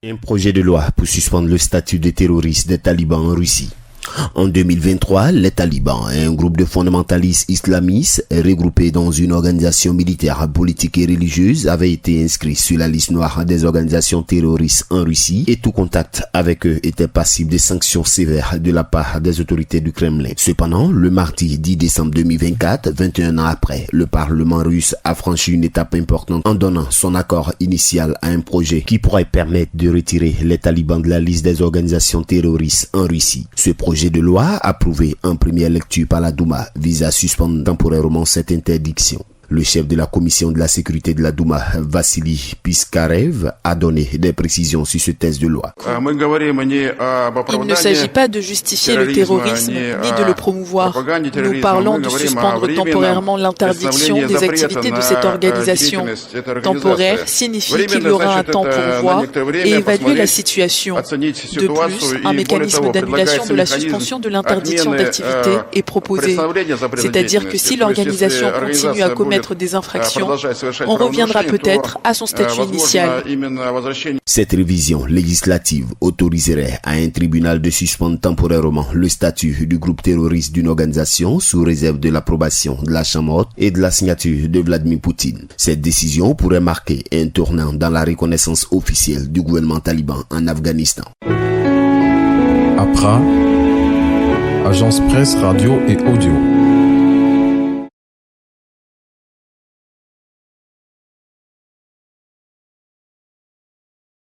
Un projet de loi pour suspendre le statut de terroriste des talibans en Russie. En 2023, les talibans, un groupe de fondamentalistes islamistes regroupés dans une organisation militaire, politique et religieuse, avaient été inscrits sur la liste noire des organisations terroristes en Russie et tout contact avec eux était passible de sanctions sévères de la part des autorités du Kremlin. Cependant, le mardi 10 décembre 2024, 21 ans après, le Parlement russe a franchi une étape importante en donnant son accord initial à un projet qui pourrait permettre de retirer les talibans de la liste des organisations terroristes en Russie. Ce projet de loi approuvé en première lecture par la Douma vise à suspendre temporairement cette interdiction. Le chef de la commission de la sécurité de la Douma, Vassili Piskarev, a donné des précisions sur ce texte de loi. Il ne s'agit pas de justifier le terrorisme ni de le promouvoir. Nous parlons de suspendre temporairement l'interdiction des activités de cette organisation. Temporaire signifie qu'il y aura un temps pour voir et évaluer la situation. De plus, un mécanisme d'annulation de la suspension de l'interdiction d'activité est proposé. C'est-à-dire que si l'organisation continue à commettre des infractions, on reviendra peut-être à son statut initial. Cette révision législative autoriserait à un tribunal de suspendre temporairement le statut du groupe terroriste d'une organisation sous réserve de l'approbation de la Chambre haute et de la signature de Vladimir Poutine. Cette décision pourrait marquer un tournant dans la reconnaissance officielle du gouvernement taliban en Afghanistan. APRA, Agence Presse Radio et Audio.